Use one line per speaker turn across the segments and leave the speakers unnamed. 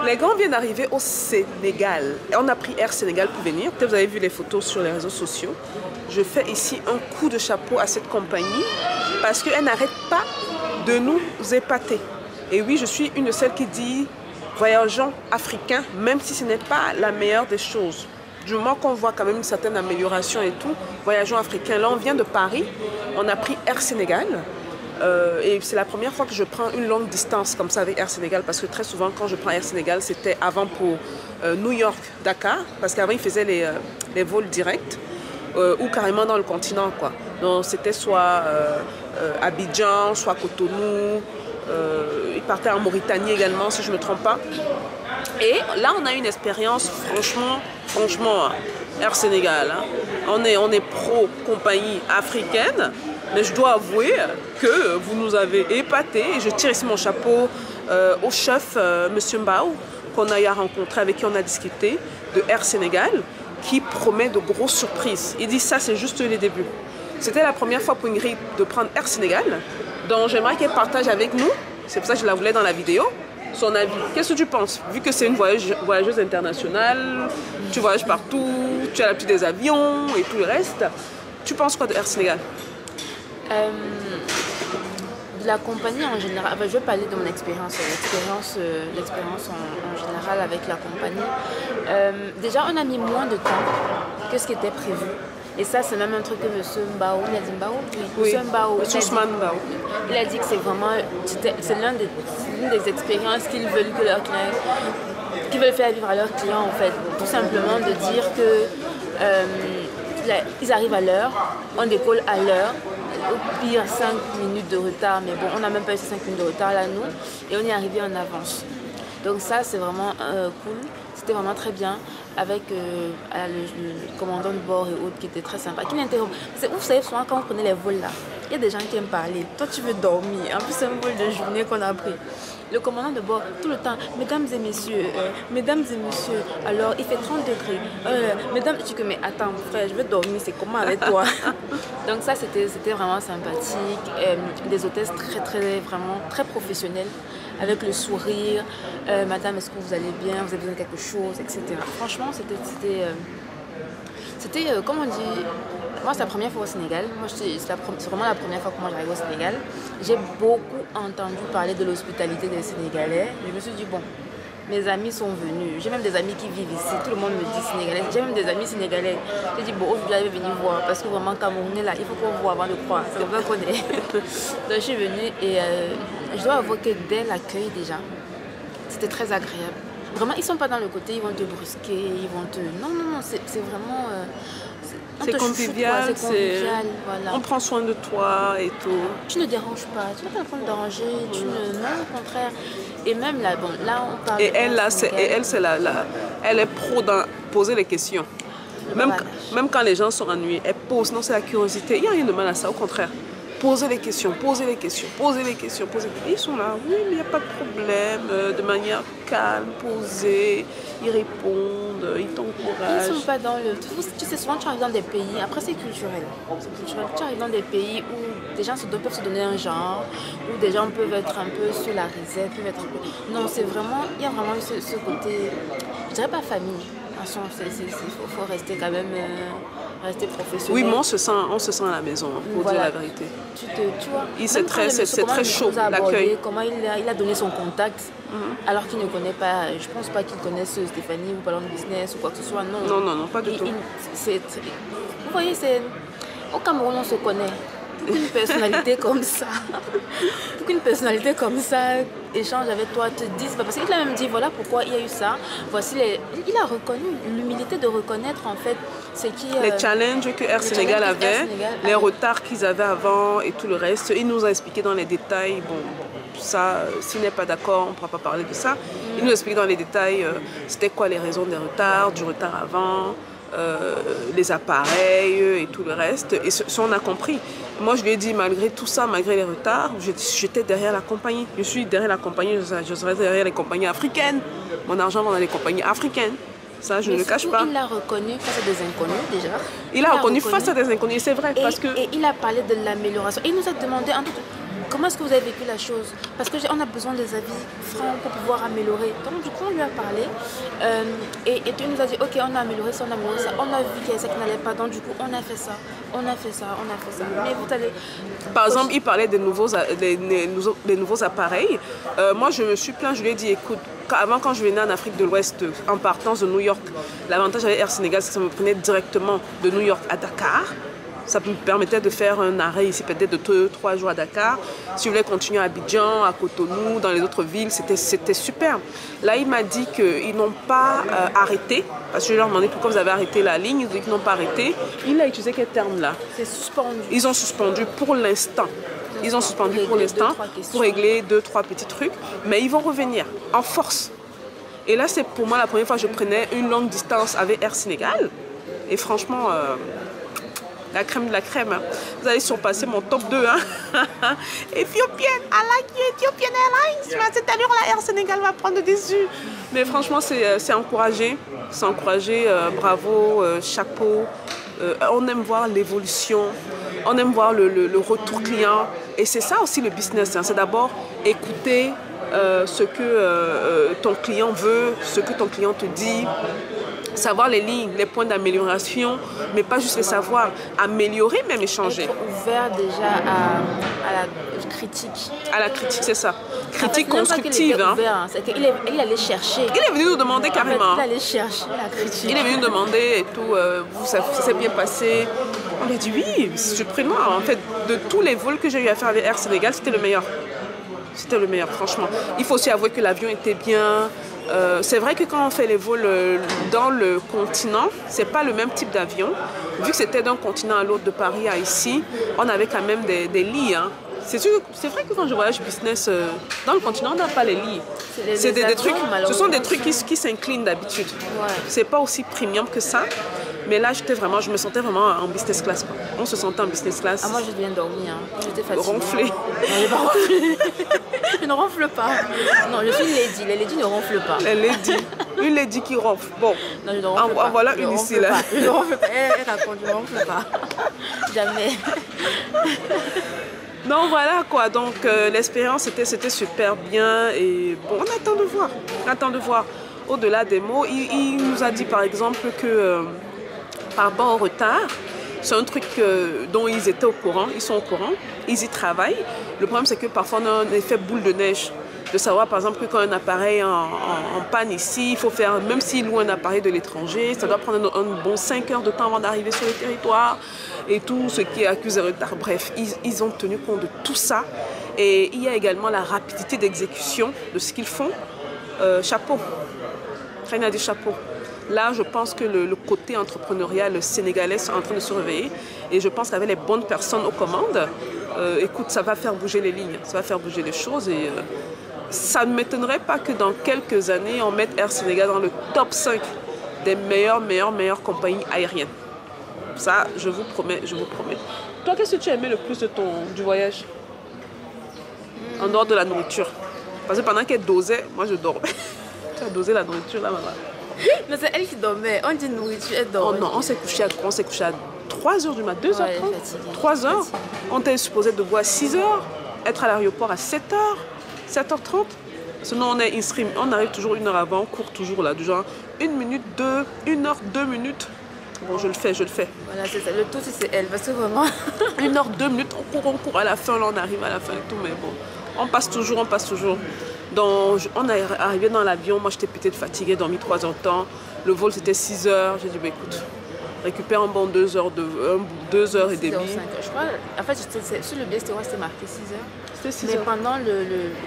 Les grands viennent d'arriver au Sénégal. Et on a pris Air Sénégal pour venir. Peut-être vous avez vu les photos sur les réseaux sociaux. Je fais ici un coup de chapeau à cette compagnie parce qu'elle n'arrête pas de nous épater. Et oui, je suis une de celles qui dit voyageons africains, même si ce n'est pas la meilleure des choses. Du moment qu'on voit quand même une certaine amélioration et tout, voyageons africains. Là, on vient de Paris, on a pris Air Sénégal. Et c'est la première fois que je prends une longue distance comme ça avec Air Sénégal, parce que très souvent quand je prends Air Sénégal, c'était avant pour New York, Dakar, parce qu'avant ils faisaient les vols directs ou carrément dans le continent, quoi. Donc c'était soit Abidjan, soit Cotonou, ils partaient en Mauritanie également si je ne me trompe pas. Et là on a une expérience franchement Air Sénégal, hein. On est pro compagnie africaine. Mais je dois avouer que vous nous avez épatés. Et je tire ici mon chapeau au chef, Monsieur Mbao, qu'on a eu à rencontrer, avec qui on a discuté, de Air Sénégal, qui promet de grosses surprises. Il dit ça, c'est juste les débuts. C'était la première fois pour Ingrid de prendre Air Sénégal. Donc j'aimerais qu'elle partage avec nous, c'est pour ça que je la voulais dans la vidéo, son avis. Qu'est-ce que tu penses? Vu que c'est une voyageuse internationale, tu voyages partout, tu as l'habitude des avions et tout le reste. Tu penses quoi de Air Sénégal?
De la compagnie en général, je vais parler de mon expérience, l'expérience en général avec la compagnie. Déjà, on a mis moins de temps que ce qui était prévu. Et ça, c'est même un truc que M. Mbao, il a dit Mbao,
oui.
M. Mbao,
il
a dit que c'est vraiment, c'est l'une des expériences qu'ils veulent que leurs clients, qu'ils veulent faire vivre à leurs clients en fait. Tout simplement de dire que ils arrivent à l'heure, on décolle à l'heure. Au pire 5 minutes de retard, mais bon, on n'a même pas eu ces 5 minutes de retard là, nous, et on est arrivé en avance. Donc ça, c'est vraiment cool, c'était vraiment très bien, avec le commandant de bord et autres qui était très sympa, qui m'interrompt. Vous savez, souvent quand on prenait les vols là, il y a des gens qui aiment parler, toi tu veux dormir, en plus c'est un vol de journée qu'on a pris. Le commandant de bord, tout le temps, mesdames et messieurs, alors il fait 30 degrés. Mesdames, je dis que mais attends frère, je veux dormir, c'est comment avec toi? Donc ça c'était vraiment sympathique. Des hôtesses vraiment très professionnelles, avec le sourire. Madame, est-ce que vous allez bien? Vous avez besoin de quelque chose, etc. Franchement, c'était comme on dit. Moi, c'est la première fois au Sénégal. C'est vraiment la première fois que moi j'arrive au Sénégal. J'ai beaucoup entendu parler de l'hospitalité des Sénégalais. Je me suis dit, bon, mes amis sont venus. J'ai même des amis qui vivent ici. Tout le monde me dit sénégalais. J'ai même des amis sénégalais. J'ai dit, bon, aujourd'hui, je vais venir voir. Parce que vraiment, Camerounais, là, il faut qu'on voit avant de croire. C'est comme ça qu'on est. Donc, je suis venue et je dois avouer que dès l'accueil, déjà, c'était très agréable. Vraiment, ils ne sont pas dans le côté, ils vont te brusquer, ils vont te... Non, c'est vraiment...
c'est convivial, voilà. On prend soin de toi et tout.
Tu ne déranges pas, tu n'as pas le temps de déranger, non, au contraire. Et même là, bon, là on parle...
Et elle, elle est pro dans poser les questions. Même quand les gens sont ennuyés, elle pose, non, c'est la curiosité. Il n'y a rien de mal à ça, au contraire. Poser les questions, poser les questions. Ils sont là, oui, mais il n'y a pas de problème, de manière calme, posée, ils répondent, ils t'encouragent.
Ils ne sont pas dans le... Tu sais, souvent tu arrives dans des pays, après c'est culturel. Tu arrives dans des pays où des gens peuvent se donner un genre, où des gens peuvent être un peu sur la réserve, peuvent être un peu... Non, c'est vraiment... Il y a vraiment ce côté... Je dirais pas famille. Il faut rester quand même... rester professionnel.
Oui, mais on se sent à la maison, pour dire la vérité.
Tu vois,
c'est très chaud, l'accueil.
Comment il a donné son contact, alors qu'il ne connaît pas, je ne pense pas qu'il connaisse Stéphanie ou Ballon Business ou quoi que ce soit.
Non, pas du tout.
Vous voyez, au Cameroun, on se connaît. Pour qu'une personnalité comme ça échange avec toi, te dise, parce qu'il a même dit voilà pourquoi il y a eu ça, voici il a reconnu l'humilité de reconnaître en fait ce qui
les challenges que Air Sénégal avait, les retards qu'ils avaient avant et tout le reste. Il nous a expliqué dans les détails, bon ça, s'il n'est pas d'accord, on ne pourra pas parler de ça. Il nous a expliqué dans les détails c'était quoi les raisons des retards, du retard avant, les appareils et tout le reste. Et ça, on a compris. Moi, je lui ai dit, malgré tout ça, malgré les retards, j'étais derrière la compagnie. Je suis derrière la compagnie, je serai derrière les compagnies africaines. Mon argent va dans les compagnies africaines. Ça, je ne le cache pas.
Il l'a reconnu face à des inconnus, déjà.
Il a reconnu face à des inconnus, c'est vrai.
Et il a parlé de l'amélioration. Il nous a demandé, comment est-ce que vous avez vécu la chose? Parce qu'on a besoin des avis francs pour pouvoir améliorer. Donc, du coup, on lui a parlé et il nous a dit, ok, on a amélioré ça, on a amélioré ça. On a vu qu'il y a ça qui n'allait pas. Donc, du coup, on a fait ça, on a fait ça, on a fait ça. Mais vous allez...
Par exemple, il parlait des nouveaux appareils. Moi, je me suis plaint, je lui ai dit, écoute, avant, quand je venais en Afrique de l'Ouest, en partance de New York, l'avantage avec Air Sénégal, c'est que ça me prenait directement de New York à Dakar. Ça me permettait de faire un arrêt ici, peut-être de 2-3 jours à Dakar. Si je voulais continuer à Abidjan, à Cotonou, dans les autres villes, c'était super. Là, il m'a dit qu'ils n'ont pas arrêté, parce que je leur demandais pourquoi vous avez arrêté la ligne. Ils ont dit qu'ils n'ont pas arrêté. Il a utilisé quel terme là?
C'est suspendu.
Ils ont suspendu pour l'instant. Ils ont suspendu pour l'instant pour régler 2-3 petits trucs. Mais ils vont revenir en force. Et là, c'est pour moi la première fois que je prenais une longue distance avec Air Sénégal. Et franchement... la crème de la crème. Hein. Vous allez surpasser mon top 2. Hein. Ethiopian, I like you, Ethiopian Airlines. Cette allure-là, Air Sénégal va prendre dessus. Mais franchement, c'est encouragé. C'est encouragé. Bravo, chapeau. On aime voir l'évolution. On aime voir le retour client. Et c'est ça aussi le business. Hein. C'est d'abord écouter ce que ton client veut, ce que ton client te dit. Savoir les lignes, les points d'amélioration, mais pas juste les savoir, améliorer, même échanger.
Être ouvert déjà à la critique.
À la critique, c'est ça. Critique
en fait,
constructive.
Pas ouvert, hein. C'est qu'il allait chercher.
Il est venu nous demander carrément.
En fait, il allait chercher la critique.
Il est venu nous demander et tout, ça s'est bien passé. On lui a dit oui, surprenant. En fait, de tous les vols que j'ai eu à faire avec Air Sénégal, c'était le meilleur. C'était le meilleur, franchement. Il faut aussi avouer que l'avion était bien. C'est vrai que quand on fait les vols dans le continent, c'est pas le même type d'avion. Vu que c'était d'un continent à l'autre, de Paris à ici, on avait quand même des lits. Hein. C'est vrai que quand je voyage business dans le continent, on n'a pas les lits. C'est des trucs, ce sont des trucs qui s'inclinent d'habitude. Ouais. C'est pas aussi premium que ça. Mais là, je me sentais vraiment en business class. Quoi. On se sentait en business class.
Ah, moi, je viens de dormir. Hein. J'étais fatiguée.
Ronfler.
Non, j'ai pas ronflé. Je ne ronfle pas. Non, je suis une lady. Les ladies ne ronflent pas.
Les lady. Une lady qui ronfle. Bon.
Non, je ne ronfle pas.
En voilà une ici, là.
Je ne ronfle pas. Elle raconte, je ne ronfle pas. Jamais.
Donc voilà quoi, donc l'expérience c'était super bien et bon, on attend de voir. On attend de voir. Au-delà des mots, il nous a dit par exemple que par rapport au retard, c'est un truc dont ils étaient au courant, ils sont au courant, ils y travaillent. Le problème c'est que parfois on a un effet boule de neige. De savoir par exemple que quand un appareil est en panne ici, il faut faire, même s'il loue un appareil de l'étranger, ça doit prendre un bon 5 heures de temps avant d'arriver sur le territoire et tout ce qui est accusé de retard. Bref, ils ont tenu compte de tout ça. Et il y a également la rapidité d'exécution de ce qu'ils font. Chapeau. Rien à dire chapeau. Là, je pense que le côté entrepreneurial sénégalais est en train de se réveiller. Et je pense qu'avec les bonnes personnes aux commandes, écoute, ça va faire bouger les lignes, ça va faire bouger les choses. Et ça ne m'étonnerait pas que dans quelques années, on mette Air Sénégal dans le top 5 des meilleures compagnies aériennes. Ça, je vous promets, je vous promets. Toi, qu'est-ce que tu as aimé le plus du voyage? En dehors de la nourriture. Parce que pendant qu'elle dosait, moi je dormais. Tu as dosé la nourriture là, maman.
Mais c'est elle qui dormait. On dit nourriture, elle dormait.
Oh non, on s'est couché à 3h du matin, 2h30. 3h. On était supposé de boire à 6h, être à l'aéroport à 7h, 7h30. Sinon, on arrive toujours 1 heure avant, on court toujours là, du genre 1 minute, 1 heure, 2 minutes. Bon, je le fais.
Voilà, c'est ça. Le tout, c'est elle, parce que vraiment...
1 heure, 2 minutes, on court. À la fin, là, on arrive à la fin et tout, mais bon. On passe toujours. Donc, on est arrivé dans l'avion, moi, j'étais peut-être fatiguée, dormi 3 heures de temps. Le vol, c'était 6 heures. J'ai dit, bah, écoute, récupère un bon 2 heures et demie.
Je crois, en fait, sur le billet, c'était marqué 6 heures.
C'était 6
mais
heures.
Pendant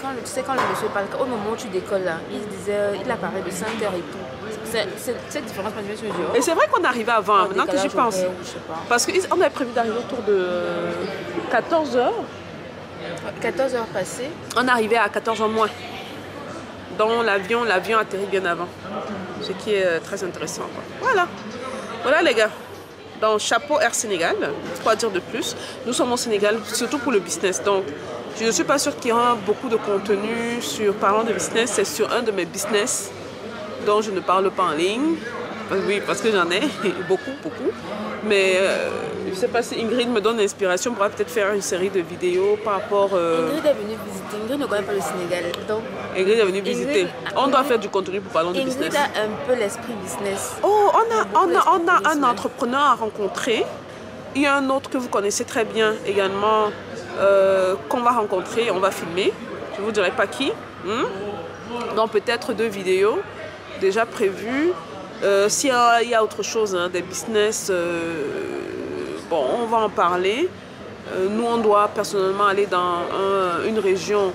quand le monsieur parle, au moment où tu décolles là, il apparaît de 5 heures et tout. C'est cette différence entre monsieur et Dior.
Et c'est vrai qu'on arrivait avant, maintenant que j'y pense. Parce qu'on avait prévu d'arriver autour de 14 heures.
14 heures passées.
On arrivait à 14 heures moins. Dans l'avion atterrit bien avant. Ce qui est très intéressant. Quoi. Voilà les gars. Dans chapeau Air Sénégal, quoi dire de plus. Nous sommes au Sénégal, surtout pour le business. Donc, je ne suis pas sûre qu'il y aura beaucoup de contenu parlant de business. C'est sur un de mes business dont je ne parle pas en ligne. Oui, parce que j'en ai beaucoup, beaucoup. Mais je ne sais pas si Ingrid me donne l'inspiration, on pourra peut-être faire une série de vidéos par rapport...
Ingrid est venue visiter. Ingrid ne connaît pas le Sénégal. Donc,
Ingrid est venue visiter. On doit faire du contenu pour parler de business.
Ingrid a un peu l'esprit business.
Oh, on a un entrepreneur à rencontrer. Il y a un autre que vous connaissez très bien également, qu'on va rencontrer, on va filmer. Je ne vous dirai pas qui. Donc peut-être 2 vidéos déjà prévues. S'il y a autre chose, hein, des business, bon, on va en parler. Nous, on doit personnellement aller dans une région,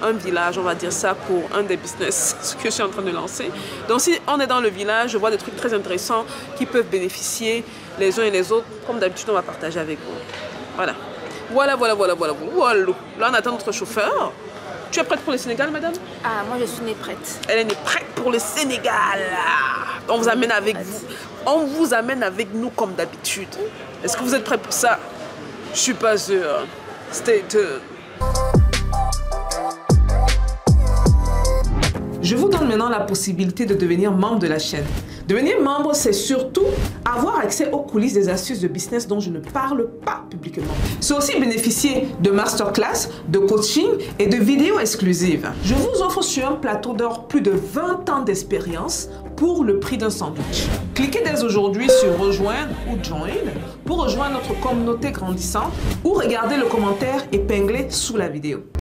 un village, on va dire ça, pour un des business que je suis en train de lancer. Donc si on est dans le village, je vois des trucs très intéressants qui peuvent bénéficier les uns et les autres. Comme d'habitude, on va partager avec vous. Voilà. Voilà. Là, on attend notre chauffeur. Tu es prête pour le Sénégal, madame?
Ah, moi, je suis née prête.
Elle est née prête pour le Sénégal. On vous amène avec vous. On vous amène avec nous comme d'habitude. Est-ce que vous êtes prêts pour ça? Je suis pas sûre. Stay tuned. Je vous donne maintenant la possibilité de devenir membre de la chaîne. Devenir membre, c'est surtout avoir accès aux coulisses des astuces de business dont je ne parle pas publiquement. C'est aussi bénéficier de masterclass, de coaching et de vidéos exclusives. Je vous offre sur un plateau d'or plus de 20 ans d'expérience pour le prix d'un sandwich. Cliquez dès aujourd'hui sur rejoindre ou join pour rejoindre notre communauté grandissante ou regardez le commentaire épinglé sous la vidéo.